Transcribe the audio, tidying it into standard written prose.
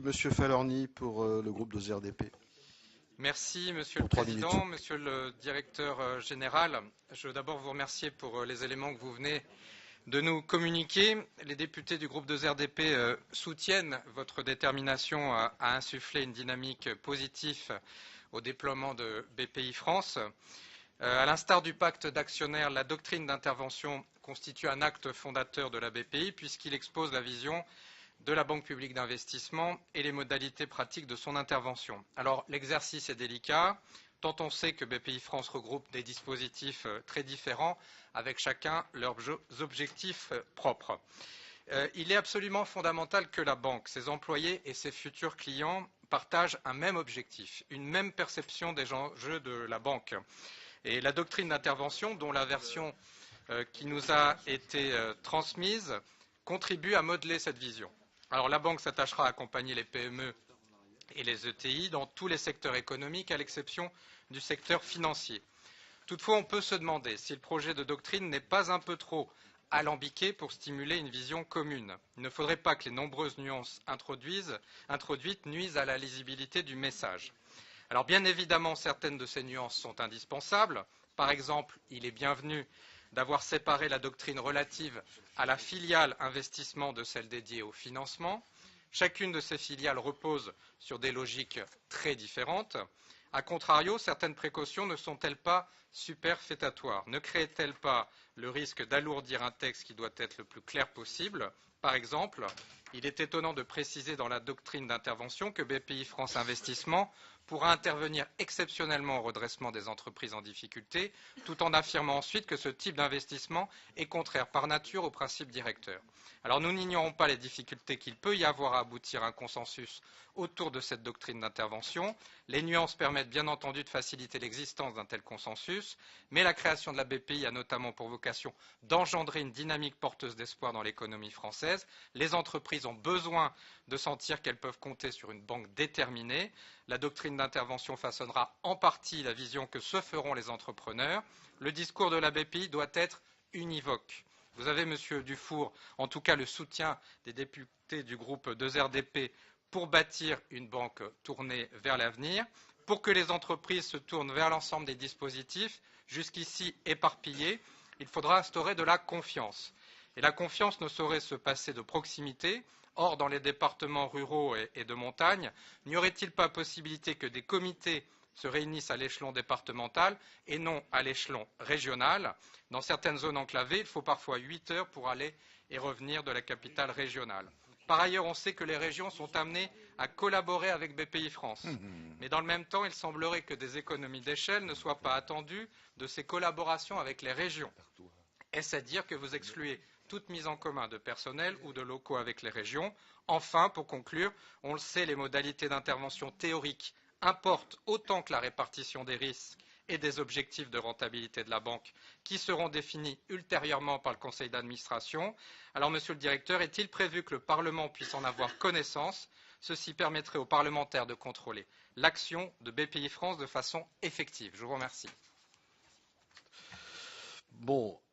Monsieur Falorni pour le groupe de ZRDP. Merci, Monsieur le Président, Monsieur le Directeur général. Je veux d'abord vous remercier pour les éléments que vous venez de nous communiquer. Les députés du groupe de ZRDP soutiennent votre détermination à insuffler une dynamique positive au déploiement de BPI France. À l'instar du pacte d'actionnaires, la doctrine d'intervention constitue un acte fondateur de la BPI puisqu'il expose la vision de la Banque publique d'investissement et les modalités pratiques de son intervention. Alors, l'exercice est délicat, tant on sait que BPI France regroupe des dispositifs très différents, avec chacun leurs objectifs propres. Il est absolument fondamental que la banque, ses employés et ses futurs clients partagent un même objectif, une même perception des enjeux de la banque. Et la doctrine d'intervention, dont la version qui nous a été transmise, contribue à modeler cette vision. Alors la banque s'attachera à accompagner les PME et les ETI dans tous les secteurs économiques, à l'exception du secteur financier. Toutefois, on peut se demander si le projet de doctrine n'est pas un peu trop alambiqué pour stimuler une vision commune. Il ne faudrait pas que les nombreuses nuances introduites nuisent à la lisibilité du message. Alors bien évidemment, certaines de ces nuances sont indispensables. Par exemple, il est bienvenu d'avoir séparé la doctrine relative à la filiale investissement de celle dédiée au financement. Chacune de ces filiales repose sur des logiques très différentes. A contrario, certaines précautions ne sont-elles pas superfétatoires? Ne créent-elles pas le risque d'alourdir un texte qui doit être le plus clair possible? Par exemple, il est étonnant de préciser dans la doctrine d'intervention que BPI France Investissement pourra intervenir exceptionnellement au redressement des entreprises en difficulté, tout en affirmant ensuite que ce type d'investissement est contraire par nature aux principes directeurs. Alors nous n'ignorons pas les difficultés qu'il peut y avoir à aboutir à un consensus autour de cette doctrine d'intervention. Les nuances permettent bien entendu de faciliter l'existence d'un tel consensus, mais la création de la BPI a notamment pour vocation d'engendrer une dynamique porteuse d'espoir dans l'économie française. Les entreprises ont besoin de sentir qu'elles peuvent compter sur une banque déterminée. La doctrine d'intervention façonnera en partie la vision que se feront les entrepreneurs. Le discours de la BPI doit être univoque. Vous avez, Monsieur Dufour, en tout cas le soutien des députés du groupe 2RDP pour bâtir une banque tournée vers l'avenir, pour que les entreprises se tournent vers l'ensemble des dispositifs jusqu'ici éparpillés. Il faudra instaurer de la confiance. Et la confiance ne saurait se passer de proximité. Or, dans les départements ruraux et de montagne, n'y aurait-il pas possibilité que des comités se réunissent à l'échelon départemental et non à l'échelon régional? Dans certaines zones enclavées, il faut parfois 8 heures pour aller et revenir de la capitale régionale. Par ailleurs, on sait que les régions sont amenées à collaborer avec BPI France. Mais dans le même temps, il semblerait que des économies d'échelle ne soient pas attendues de ces collaborations avec les régions. Est-ce à dire que vous excluez toute mise en commun de personnel ou de locaux avec les régions? Enfin, pour conclure, on le sait, les modalités d'intervention théoriques importent autant que la répartition des risques et des objectifs de rentabilité de la banque qui seront définis ultérieurement par le conseil d'administration. Alors, Monsieur le Directeur, est-il prévu que le Parlement puisse en avoir connaissance? Ceci permettrait aux parlementaires de contrôler l'action de BPI France de façon effective. Je vous remercie. Bon,